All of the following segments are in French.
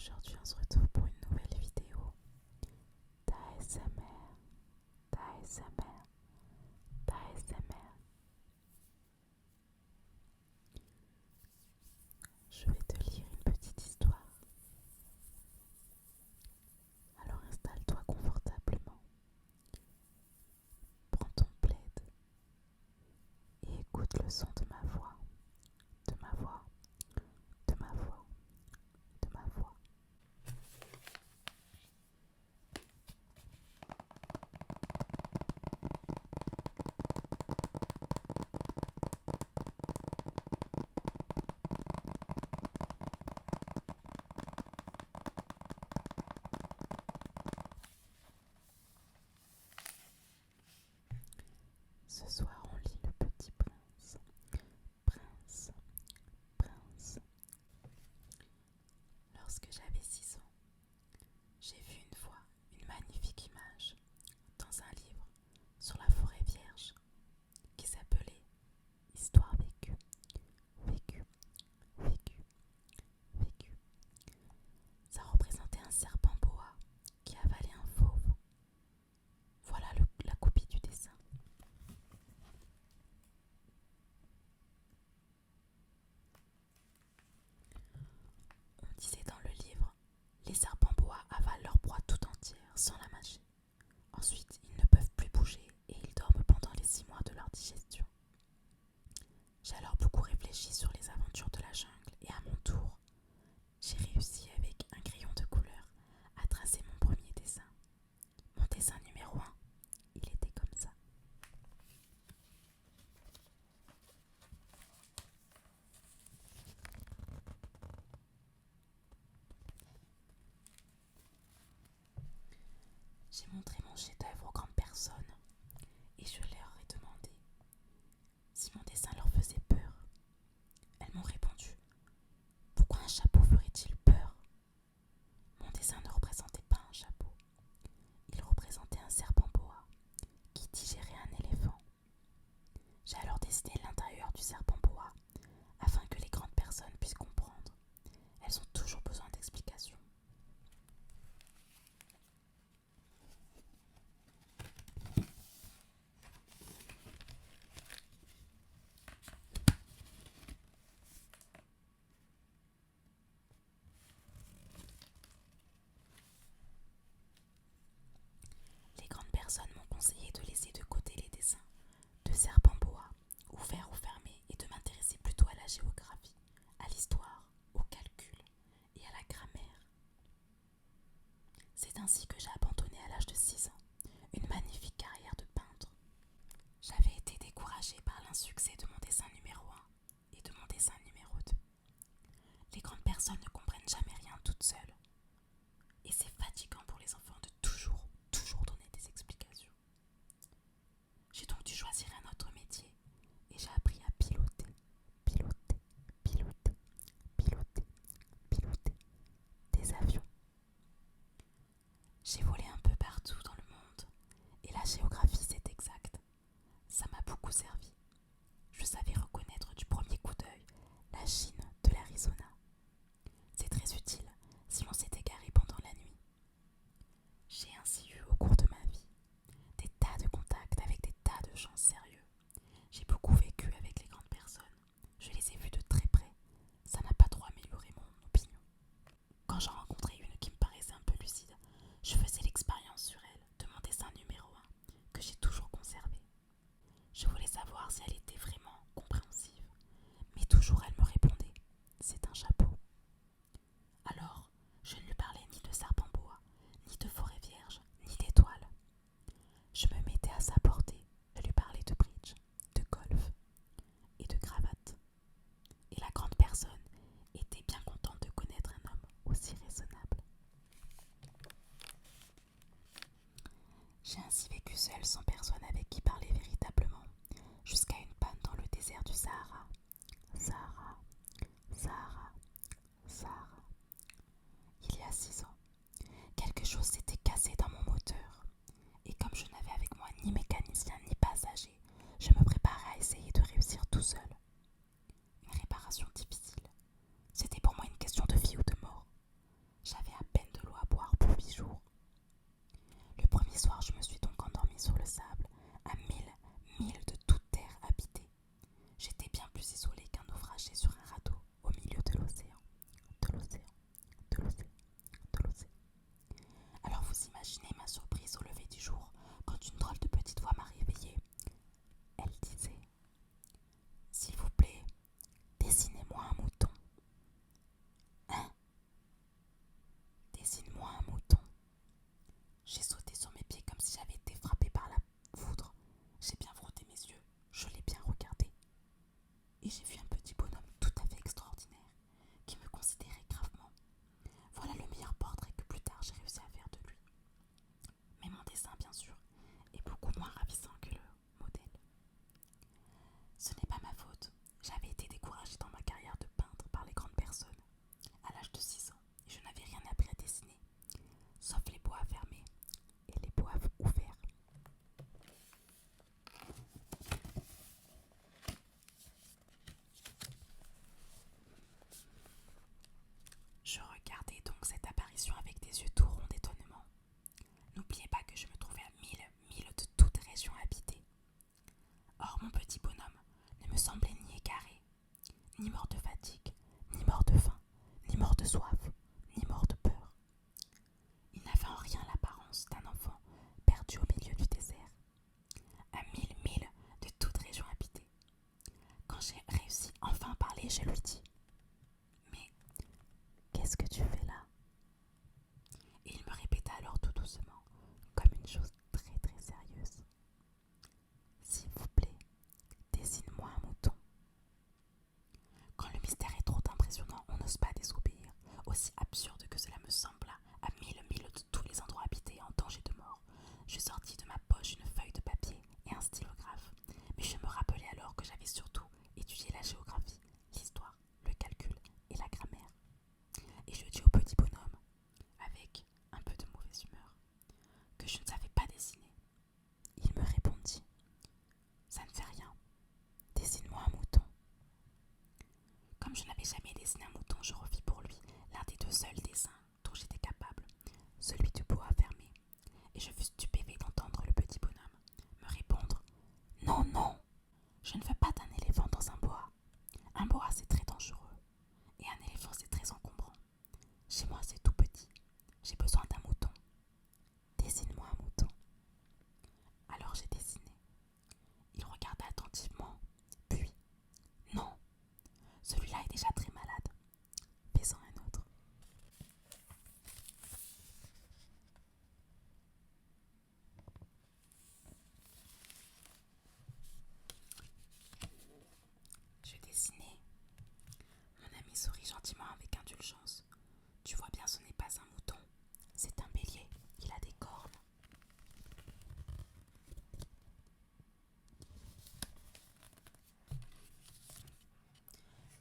Aujourd'hui, on se retrouve pour une nouvelle vidéo d'ASMR, d'ASMR, d'ASMR. Je vais te lire une petite histoire. Alors installe-toi confortablement, prends ton plaid et écoute le son de ma voix, de ma voix, de ma voix, de ma voix. Ce soir, on lit Le Petit Prince. Prince, prince. Lorsque j'avais 6 ans, j'ai vu une fois une magnifique image dans un livre sur la forêt vierge qui s'appelait Histoire vécue, vécue, vécue, vécue. Ça représentait un serpent boa qui avalait un fauve. Voilà la copie du dessin. On disait dans le livre, les serpents boa avalent leur proie tout entière sans la mâcher. Ensuite, ils ne peuvent plus bouger et ils dorment pendant les 6 mois de leur digestion. J'ai alors beaucoup réfléchi sur les aventures de la jungle et à mon tour, j'ai réussi avec un crayon de couleur à tracer mon premier dessin. Mon dessin numéro 1, il était comme ça. J'ai montré mon chef-d'œuvre aux grandes personnes et je leur ai demandé si mon dessin leur faisait peur. Elles m'ont répondu: pourquoi un chapeau ferait-il peur? Mon dessin ne représentait pas un chapeau. Il représentait un serpent boa qui digérait un éléphant. J'ai alors dessiné l'intérieur du serpent boa afin que les grandes personnes puissent comprendre. Elles ont toujours besoin d'explications. Les grandes personnes m'ont conseillé de laisser de côté les dessins de serpents boa, ouverts ou fermés, et de m'intéresser plutôt à la géographie, à l'histoire, au calcul et à la grammaire. C'est ainsi que j'ai abandonné à l'âge de 6 ans une magnifique carrière de peintre. J'avais été découragée par l'insuccès de mon dessin numéro 1 et de mon dessin numéro 2. Les grandes personnes ne comprennent jamais rien toutes seules. Et c'est fatigant pour les enfants de toujours donner des explications. J'ai donc dû choisir un autre métier et j'ai appris à piloter, piloter, piloter, piloter, piloter des avions. J'ai volé un peu partout dans le monde et la géographie, c'est exact. Ça m'a beaucoup servi. Je savais reconnaître du premier coup d'œil la Chine de l'Arizona. C'est très utile si l'on s'est égaré pendant la nuit. J'ai ainsi eu au cours de ma vie des tas de contacts avec des tas de gens sérieux. J'ai beaucoup vécu avec les grandes personnes. Je les ai vues de très près. Ça n'a pas trop amélioré mon opinion. Quand j'en rencontrais une qui me paraissait un peu lucide, je faisais l'expérience sur elle de mon dessin numéro 1 que j'ai toujours conservé. Je voulais savoir si elle était vraiment compréhensive, mais toujours elle me répondait: c'est un chapeau. Alors, je ne lui parlais ni de serpent boa, ni de forêt vierge, ni d'étoiles. Je me mettais à sa portée, je lui parlais de bridge, de golf et de cravate. Et la grande personne était bien contente de connaître un homme aussi raisonnable. J'ai ainsi vécu seule sans personne avec qui parler véritablement, jusqu'à une panne dans le désert du Sahara. Sahara, Sahara, Sahara. Il y a 6 ans, quelque chose s'était cassé dans mon moteur. Et comme je n'avais avec moi ni mécanicien ni passager, je me préparais à essayer de réussir tout seul. Une réparation difficile. C'était pour moi une question de vie ou de mort. J'avais allez, je lui dis. Mais qu'est-ce que tu fais là? Et il me répéta alors tout doucement, comme une chose très très sérieuse. S'il vous plaît, dessine-moi un mouton. Quand le mystère est trop impressionnant, on n'ose pas désobéir. Aussi absurde que cela me sembla, à mille milles de tous les endroits habités et en danger de mort, je sortis de ma poche une feuille de papier et un stylographe. Mais je me rappelai alors que j'avais surtout étudié la géographie, l'histoire, le calcul et la grammaire. Et je dis au petit bonhomme, avec un peu de mauvaise humeur, que je ne savais pas dessiner. Il me répondit, ça ne fait rien, dessine-moi un mouton. Comme je n'avais jamais dessiné un mouton, je refis pour lui l'un des deux seuls dessins dont j'étais capable, celui du boa fermé, et je fus stupéfait d'entendre le petit bonhomme me répondre « Non, non, je ne veux pas d'un éléphant dans un boa. Un boa c'est très dangereux, et un éléphant c'est très encombrant. Chez moi c'est tout petit, j'ai besoin d'un mouton. Dessine-moi un mouton. » Alors j'ai dessiné. Il regarda attentivement, puis « Non, celui-là est déjà très malade. Fais-en un autre. » Je dessinais. Mon ami sourit gentiment avec indulgence. Tu vois bien, ce n'est pas un mouton, c'est un bélier. Il a des cornes.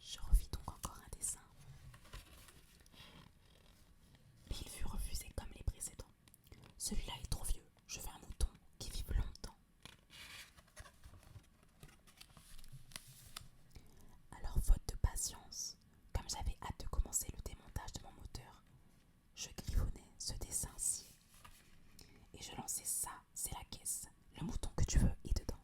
Je refis donc encore un dessin. Mais il fut refusé comme les précédents. Celui-là est trop vieux. Je veux un mouton qui vive longtemps. Alors, faute de patience, comme j'avais hâte de commencer le démontage de mon moteur, je griffonnais ce dessin-ci. Et je lançais ça, c'est la caisse. Le mouton que tu veux est dedans.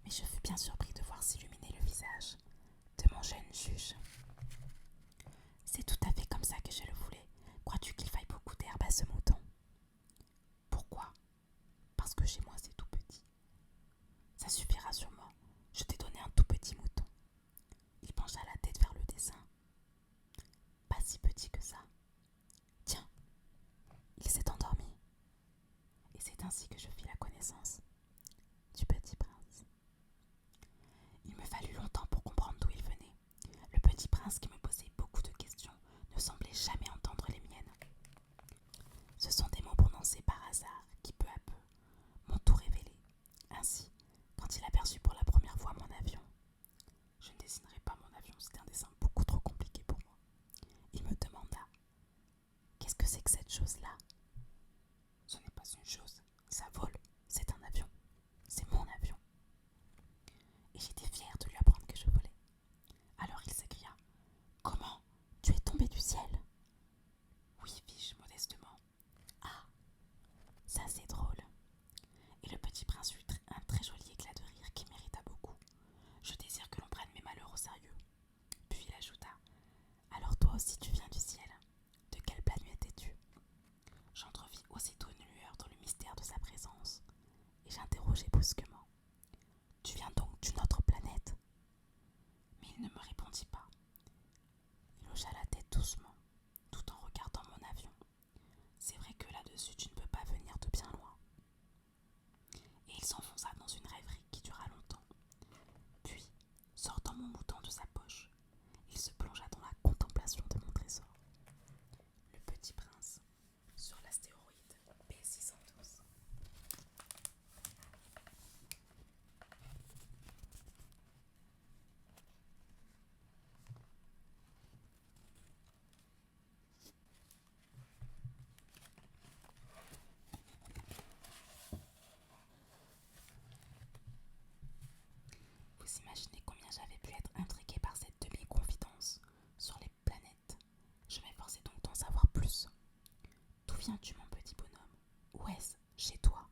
Mais je fus bien surpris de voir s'illuminer le visage de mon jeune juge. C'est tout à fait comme ça que je le voulais. Crois-tu qu'il faille beaucoup d'herbe à ce mouton? Pourquoi? Parce que chez moi c'est tout petit. Ça suffira sûrement. Je t'ai donné un tout petit mouton. Il pencha la tête vers le dessin. Pas si petit que ça. Tiens, il s'est endormi. Et c'est ainsi que je fis la connaissance du petit prince. Il me fallut longtemps pour comprendre d'où il venait. Le petit prince, qui me posait beaucoup de questions, ne semblait jamais entendre les miennes. Ce sont des mots prononcés par hasard qui, peu à peu, m'ont tout révélé. Ainsi, quand il aperçut pour la première fois mon avion, je ne dessinerai pas mon avion, c'était un dessin beaucoup trop compliqué pour moi. Il me demanda « Qu'est-ce que c'est que cette chose-là » ? Ce n'est pas une chose, ça vole, c'est un avion, c'est mon avion. Et j'étais fière de lui apprendre que je volais. Alors il s'écria « Comment? Tu es tombé du ciel ?» Oui, fis-je modestement. Ah, ça c'est drôle. Et le petit prince eut un très joli éclat de rire qui mérita beaucoup. Je désire que l'on prenne mes malheurs au sérieux. Puis il ajouta « Alors toi aussi tu viens du ciel. De quelle planète es-tu » J'entrevis aussitôt une lueur dans le mystère de sa présence, et j'interrogeai brusquement « Tu viens donc d'une autre planète ?» Mais il ne me répondit pas. Il hocha la tête doucement, tout en regardant mon avion. C'est vrai que là-dessus tu ne peux pas venir de bien loin. Et il s'enfonça dans une rêverie qui dura longtemps. Puis, sortant mon mouton de sa poche, il se plongea dans la contemplation de mon trésor. Le petit prince, sur l'astéroïde P612. Vous imaginez combien j'avais pu être intriguée par cette demi-confidence sur les planètes. Je m'efforçais donc d'en savoir plus. D'où viens-tu, mon petit bonhomme? Où est-ce? Chez toi?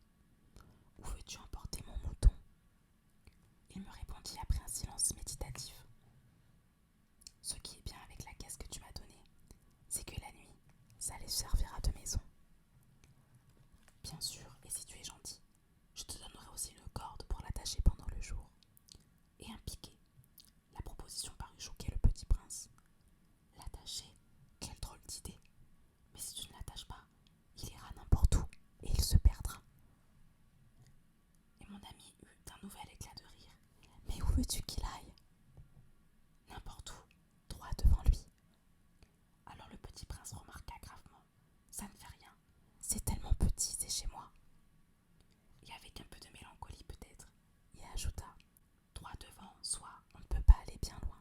Où veux-tu emporter mon mouton? Il me répondit après un silence méditatif. Ce qui est bien avec la Ça les servira de maison. Bien sûr, et si tu es gentil, je te donnerai aussi une corde pour l'attacher pendant le jour. Et un piquet. La proposition parut choquer le petit prince. L'attacher? Quelle drôle d'idée! Mais si tu ne l'attaches pas, il ira n'importe où et il se perdra. Et mon ami eut un nouvel éclat de rire. Mais où veux-tu qu'il aille? N'importe où, droit devant lui. Alors le petit prince remarqua gravement. Ça ne fait rien, c'est tellement petit, c'est chez moi. Et avec un peu de mélancolie peut-être, il ajouta: droit devant, soit on ne peut pas aller bien loin.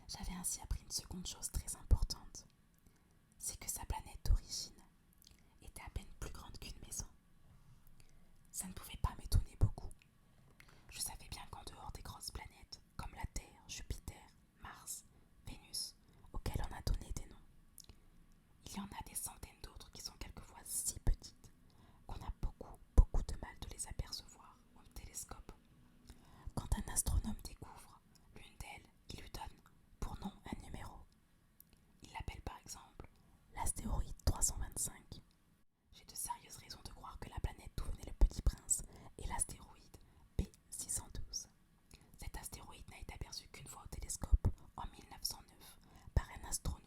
J'avais ainsi appris une seconde chose très importante, c'est que sa planète d'origine était à peine plus grande qu'une maison. Ça ne pouvait pas m'étonner beaucoup. Je savais bien qu'en dehors des grosses planètes, comme la Terre, Jupiter, Mars, Vénus, auxquelles on a donné des noms, il y en a des centaines d'autres qui sont quelquefois si petites qu'on a beaucoup de mal de les apercevoir au télescope. Quand un astronome découvre l'une d'elles, il lui donne pour nom un numéro. Il l'appelle par exemple l'astéroïde 325. J'ai de sérieuses raisons de croire que la planète d'où venait le petit prince est l'astéroïde B612. Cet astéroïde n'a été aperçu qu'une fois au télescope en 1909 par un astronome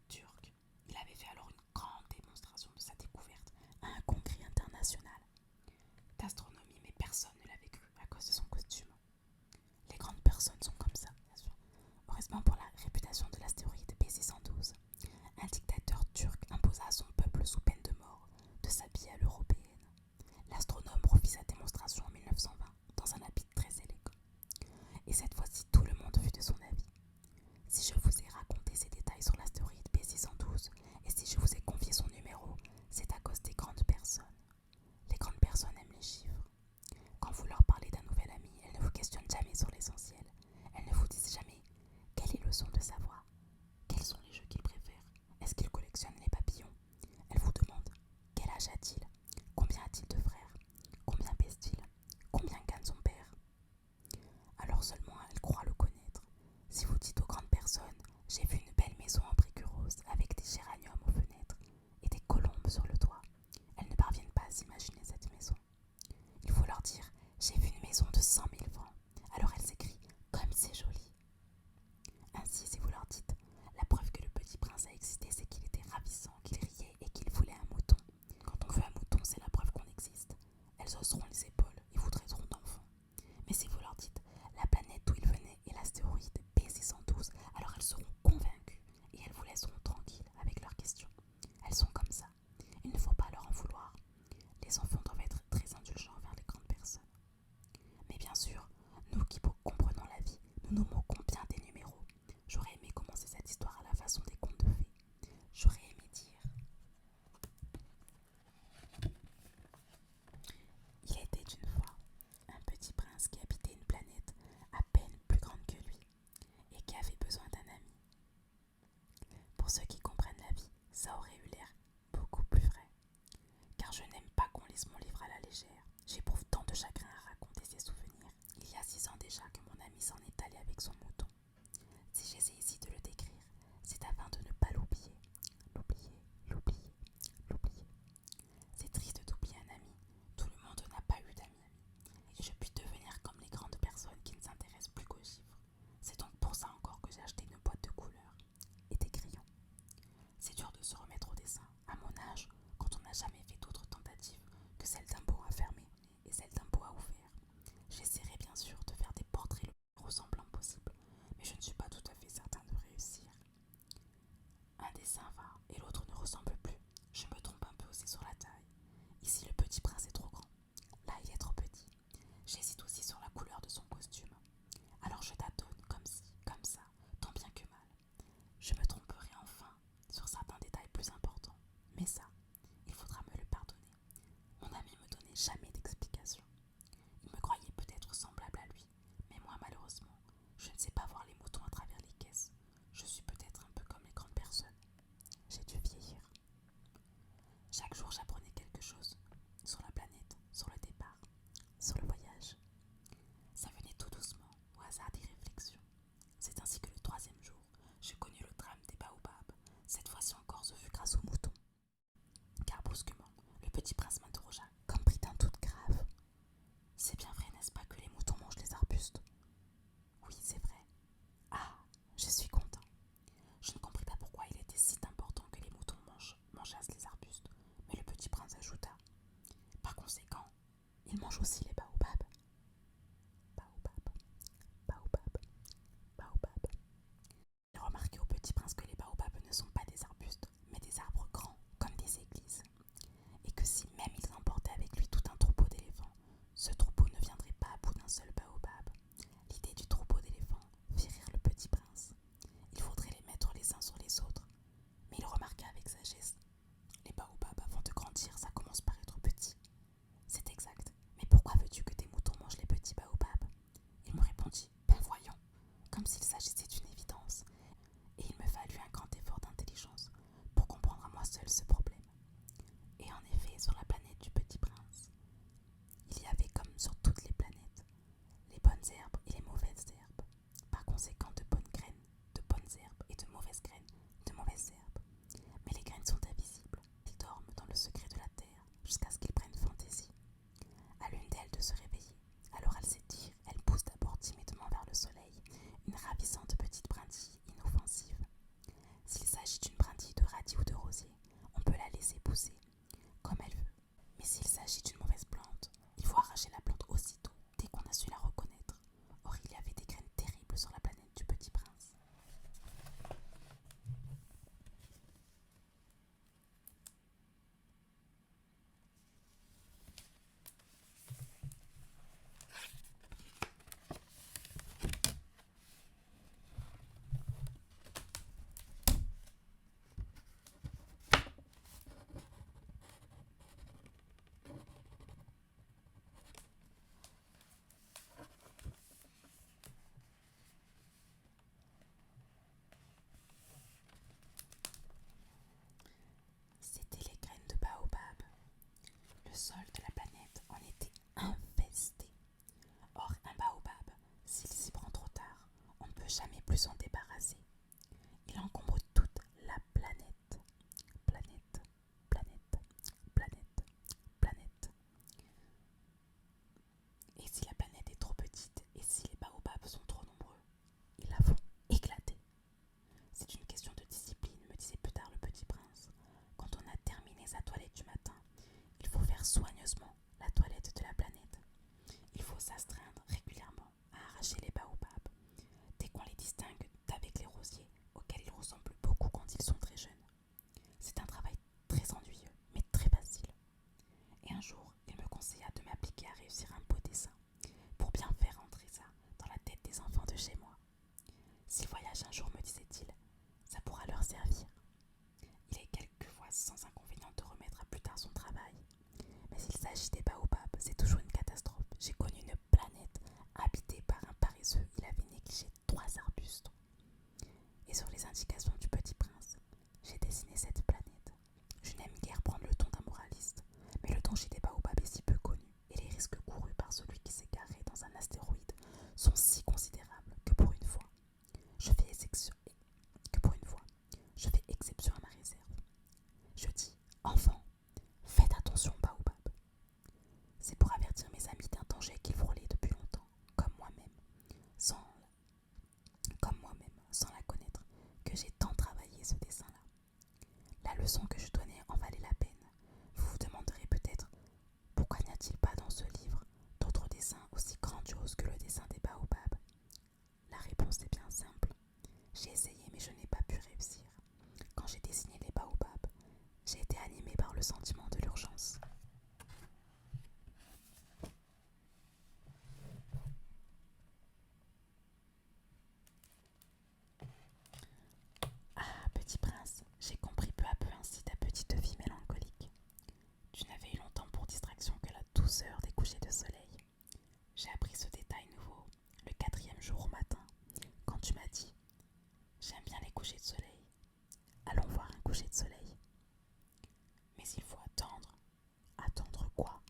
turc. Il avait fait alors une grande démonstration de sa découverte à un congrès international d'astronomie, mais personne ne l'avait cru à cause de son costume. Les grandes personnes sont comme ça, bien sûr. Heureusement pour la réputation de l'astéroïde B612, un dictateur turc imposa à son peuple sous peine de mort de s'habiller à l'européenne. L'astronome refit sa démonstration en 1920 dans un habit très élégant. Et cette fois-ci, tout le monde fut de son avis. Si je vous ai raconté ces détails sur l'astéroïde B612 et si je vous ai confié son numéro, c'est à cause des grandes personnes. Les grandes personnes aiment les chiffres. Quand vous leur parlez d'un nouvel ami, elles ne vous questionnent jamais sur l'essentiel. Elles ne vous disent jamais quel est le son de sa voix, quels sont les jeux qu'il préfère, est-ce qu'il collectionne les papillons. Elles vous demandent quel âge a-t-il, combien a-t-il de frères, combien pèse-t-il, combien gagne son père. Alors seulement elles croient le connaître. Si vous dites aux grandes personnes: j'ai vu une belle maison en briques roses avec des géraniums aux fenêtres et des colombes sur le toit, elles ne parviennent pas à s'imaginer cette maison. Il faut leur dire: j'ai vu une maison de 100 000 francs. Alors elles s'écrient: comme c'est joli. Ainsi, si vous leur dites: la preuve que le petit prince a existé, c'est qu'il était ravissant, qu'il riait et qu'il voulait un mouton. Quand on veut un mouton, c'est la preuve qu'on existe. Elles hausseront les épaules et vous traiteront d'enfant. Mais si vous leur dites: la planète d'où il venait est l'astéroïde B612, alors elles seront convaincues et elles vous laisseront tranquilles avec leurs questions. Elles sont comme ça. Il ne faut pas leur en vouloir. Les enfants doivent être très indulgents envers les grandes personnes. Mais bien sûr, nous qui comprenons la vie, nous nous moquons bien des numéros. J'aurais aimé commencer cette histoire à la façon des contes de fées. J'aurais aimé dire: il était une fois un petit prince qui habitait une planète à peine plus grande que lui et qui avait besoin d'un ami. Pour ceux qui comprennent la vie, ça aurait eu l'air beaucoup plus vrai. Car je n'aime pas qu'on lise mon livre à la légère. J'éprouve tant de chagrin à raconter ses souvenirs. Il y a 6 ans déjà que mon ami s'en est allé avec son mouton. Si j'essaie ici de le décrire, c'est afin de ne pas l'oublier. L'oublier. C'est triste d'oublier un ami. Tout le monde n'a pas eu d'amis. Et je puis devenir comme les grandes personnes qui ne s'intéressent plus qu'aux chiffres. C'est donc pour ça encore que j'ai acheté une boîte de couleurs et des crayons. C'est dur de se remettre au dessin, à mon âge, quand on n'a jamais fait d'autres tentatives que celle d'un pot à fermer et celle d'un pot à ouvert. J'essaierai bien sûr de faire des portraits le plus ressemblants possible, mais je ne suis pas tout à fait certain de réussir. Il mange aussi les baobabs. Baobab, baobab, baobab. Il remarquait au petit prince que les baobabs ne sont pas des arbustes, mais des arbres grands, comme des églises, et que si même il emportait avec lui tout un troupeau d'éléphants, ce troupeau ne viendrait pas à bout d'un seul baobab. L'idée du troupeau d'éléphants fit rire le petit prince. Il faudrait les mettre les uns sur les autres. Mais il remarqua avec sagesse: les baobabs, avant de grandir, ça commence par être petit. C'est exact, mais pourquoi veux-tu que tes moutons mangent les petits baobabs? Il me répondit: ben voyons, comme s'il s'agissait d'une évidence. Et il me fallut un grand effort d'intelligence pour comprendre à moi seul ce problème. Et en effet, sur la planète du petit prince, il y avait, comme sur toutes les planètes, les bonnes herbes et les mauvaises herbes. Par conséquent, de bonnes graines, de bonnes herbes, et de mauvaises graines, de mauvaises herbes. Mais les graines sont invisibles. Elles dorment dans le secret de la terre jusqu'à ce qu'ils prennent fantaisie. À l'une d'elles de se réveiller. Alors elles s'étirent, elles poussent d'abord timidement vers le soleil, une ravissante petite brindille inoffensive. S'il s'agit d'une brindille de radis ou de rosier, on peut la laisser pousser comme elle veut. Mais s'il s'agit d'une mauvaise plante, il faut arracher la plante aussitôt, dès qu'on a su la reconnaître. Or il y avait des graines terribles sur la planète du petit prince. C'étaient les graines de baobab. Le sol de la planète en était infesté. Or, un baobab, s'il s'y prend trop tard, on ne peut jamais plus s'en débarrasser. Il encombre toute la planète. Planète, planète, planète, planète. Et si la planète est trop petite, et si les baobabs sont trop nombreux, ils la font éclater. C'est une question de discipline, me disait plus tard le petit prince. Quand on a terminé sa toilette du matin, il faut faire soigneusement la toilette de la planète. Il faut s'astreindre régulièrement à arracher les baobabs, dès qu'on les distingue d'avec les rosiers, auxquels ils ressemblent beaucoup quand ils sont très jeunes. C'est un travail très ennuyeux, mais très facile. Et un jour, il me conseilla de m'appliquer à réussir un beau dessin, pour bien faire entrer ça dans la tête des enfants de chez moi. S'ils voyagent un jour, me disait-il, ça pourra leur servir. Il est quelquefois sans inconvénient de remettre à plus tard son travail. Mais s'il s'agit des baobabs, c'est toujours une catastrophe. J'ai connu une planète habitée par un paresseux. Il avait négligé 3 arbustes. Et sur les indications du petit prince, j'ai dessiné cette planète. Je n'aime guère prendre le ton d'un moraliste, mais le danger des baobabs est si peu connu, et les risques courus par celui qui s'est garé dans un astéroïde sont si considérables que pour une fois, je fais exception à ma réserve. Je dis: enfants, faites attention aux baobabs. C'est pour avertir mes amis d'un danger qu'ils frôlaient depuis longtemps, comme moi-même, sans, sans la connaître, que j'ai tant travaillé ce dessin-là. La leçon que je donnais en valait la peine. Vous vous demanderez peut-être pourquoi n'y a-t-il pas dans ce livre d'autres dessins aussi grandioses que le dessin des baobabs. La réponse est bien simple. J'ai essayé mais je n'ai pas pu réussir. Quand j'ai dessiné les baobabs, j'ai été animée par le sentiment de l'urgence. Ah, petit prince, j'ai compris peu à peu ainsi ta petite vie mélancolique. Tu n'avais eu longtemps pour distraction que la douceur des couchers de soleil. J'ai appris ce détail nouveau le 4e jour au matin, quand tu m'as dit: j'aime bien les couchers de soleil. Allons voir un coucher de soleil. Mais il faut attendre. Attendre quoi?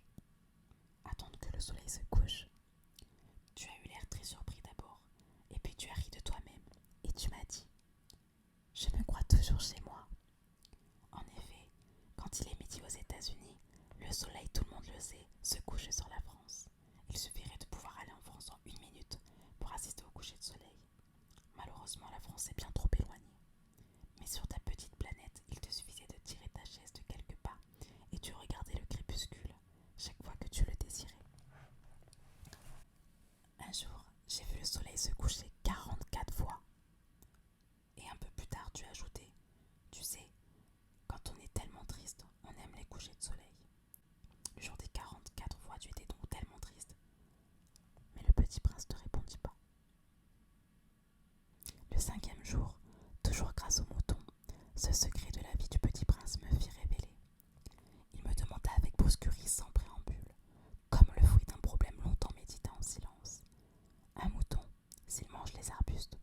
Attendre que le soleil se couche. Tu as eu l'air très surpris d'abord, et puis tu as ri de toi-même, et tu m'as dit: je me crois toujours chez moi. En effet, quand il est midi aux États-Unis, le soleil, tout le monde le sait, se couche sur la France. Il suffirait de pouvoir aller en France en 1 minute pour assister au coucher de soleil. Malheureusement, la France est bien trop éloignée. Mais sur ta petite planète, il te suffisait de tirer ta chaise de quelques pas et tu regardais le crépuscule chaque fois que tu le désirais. on aime les couchers de soleil. Le jour des 44 fois, tu étais donc tellement triste. Mais le petit prince ne répondit pas. Le 5e jour, toujours grâce au mouton, ce secret de la vie du petit prince me fit révéler. Il me demanda avec brusquerie sans préambule, comme le fruit d'un problème longtemps médité en silence. Un mouton, s'il mange les arbustes,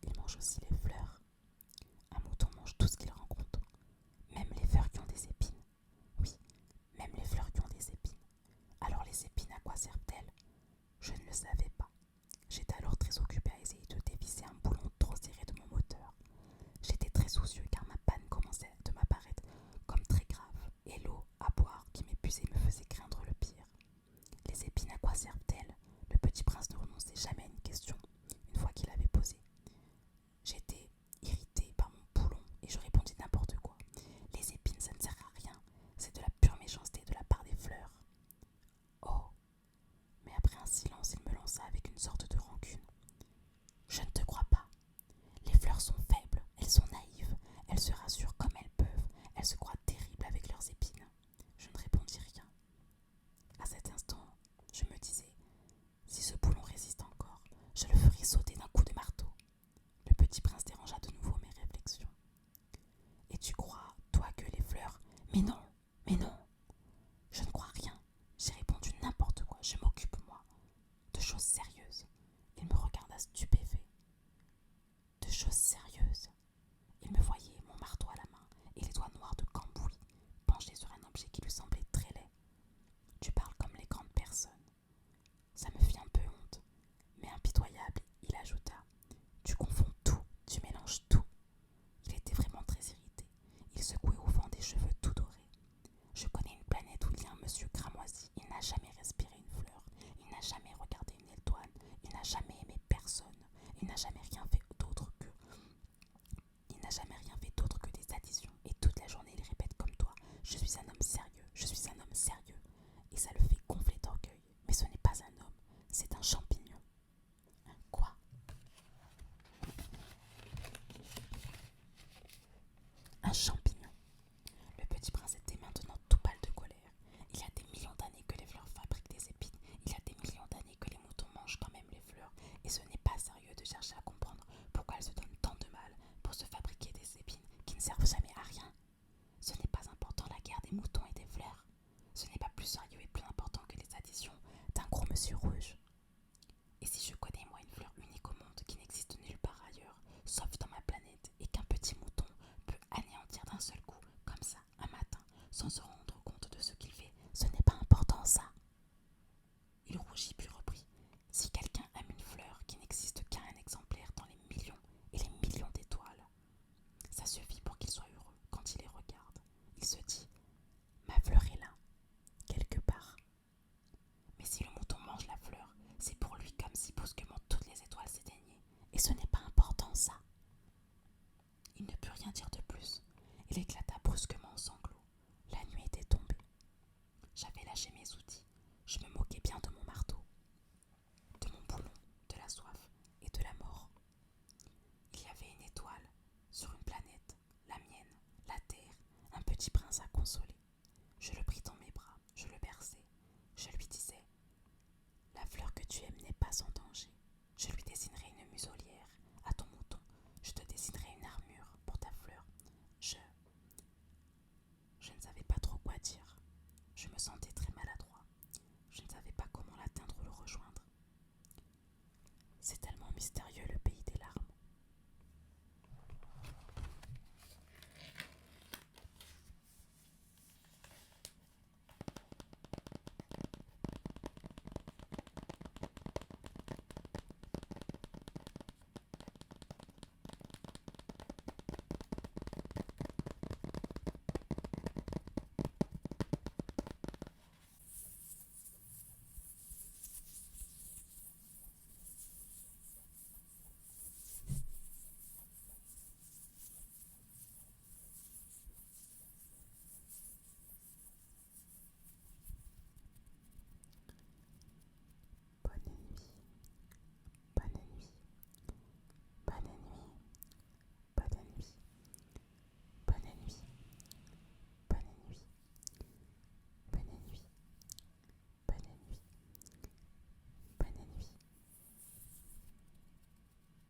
il mange aussi les fleurs. Un mouton mange tout ce qu'il rencontre, même les fleurs qui ont des épines. Oui, même les fleurs qui ont des épines. Alors les épines, à quoi servent-elles? Je ne le savais pas. J'étais alors très occupé à essayer de dévisser un boulon trop serré de mon moteur. J'étais très soucieux car ma panne commençait de m'apparaître comme très grave et l'eau à boire qui m'épuisait me faisait craindre le pire. Les épines, à quoi servent-elles? Le petit prince ne renonçait jamais à une question, une fois qu'il l'avait posée. J'étais irrité par mon boulon et je répondis n'importe quoi. Les épines, ça ne sert à rien, c'est de la pure méchanceté de la part des fleurs. Oh! Mais après un silence, il me lança avec une sorte de rancune. Je ne te crois pas. Les fleurs sont faibles, elles sont naïves, elles se rassurent comme elles peuvent, elles se croient terribles avec leurs épines. Je ne répondis rien. À cet instant, je me disais, si ce boulon résiste encore, je le ferai sauter d'un coup de marteau. Le petit prince dérangea de nouveau mes réflexions. Et tu crois, toi, que les fleurs... Mais non, mais non, je ne crois rien. J'ai répondu n'importe quoi, je m'occupe, moi, de choses sérieuses. Il me regarda stupéfait. De choses sérieuses. Il me voyait, mon marteau à la main, et les doigts noirs de cambouis, penchés sur un objet qui lui semblait très laid. Tu parles comme les grandes personnes. Ça me fit un peu honte, mais impitoyable, il ajouta. Tu confonds tout, tu mélanges tout. Il était vraiment très irrité. Il secouait au vent des cheveux tout dorés. Je connais une planète où il y a un monsieur cramoisi. Il n'a jamais respiré une fleur. Il n'a jamais regardé une étoile. Il n'a jamais aimé personne. Il n'a jamais rien fait d'autre que... Il n'a jamais rien fait d'autre que des additions. Et toute la journée, il répète comme toi. Je suis un homme sérieux. Je suis un homme sérieux. Et ça le fait gonfler d'orgueil. Mais ce n'est pas un homme. C'est un champignon. Un quoi? Un champignon. Le petit prince était maintenant tout pâle de colère. Il y a des millions d'années que les fleurs fabriquent des épines. Il y a des millions d'années que les moutons mangent quand même les fleurs. Et ce n'est pas sérieux de chercher à comprendre pourquoi elles se donnent tant de mal pour se fabriquer des épines qui ne servent jamais à rien. Ce n'est pas important la guerre des moutons et des fleurs. Ce n'est pas plus sérieux et plus important que les additions d'un gros monsieur rouge. Et si je connais moi une fleur unique au monde qui n'existe nulle part ailleurs, sauf dans ma planète, et qu'un petit mouton peut anéantir d'un seul coup, comme ça, un matin, sans se rendre compte de ce qu'il fait, ce n'est pas important ça. Il rougit puis reprit. Si quelqu'un aime une fleur qui n'existe qu'à un exemplaire dans les millions et les millions d'étoiles, ça suffit pour qu'il soit heureux quand il les regarde. Il se dit, ma fleur est là, quelque part. Mais si le mouton mange la fleur, c'est pour lui comme si brusquement toutes les étoiles s'éteignaient. Et ce n'est pas important ça. Il ne put rien dire de plus. Il éclata brusquement en sanglots. La nuit était tombée. J'avais lâché mes outils. Je me moquais bien de mon marteau, de mon boulon, de la soif et de la mort. Il y avait une étoile sur une planète, la mienne, la terre, un petit prince à consoler. Je le pris dans mes bras, je le berçai. Je lui disais, la fleur que tu aimes n'est pas en danger. Je lui dessinerai une muselière à ton mouton. Je te dessinerai une armure pour ta fleur. Je ne savais pas trop quoi dire. Je me sentais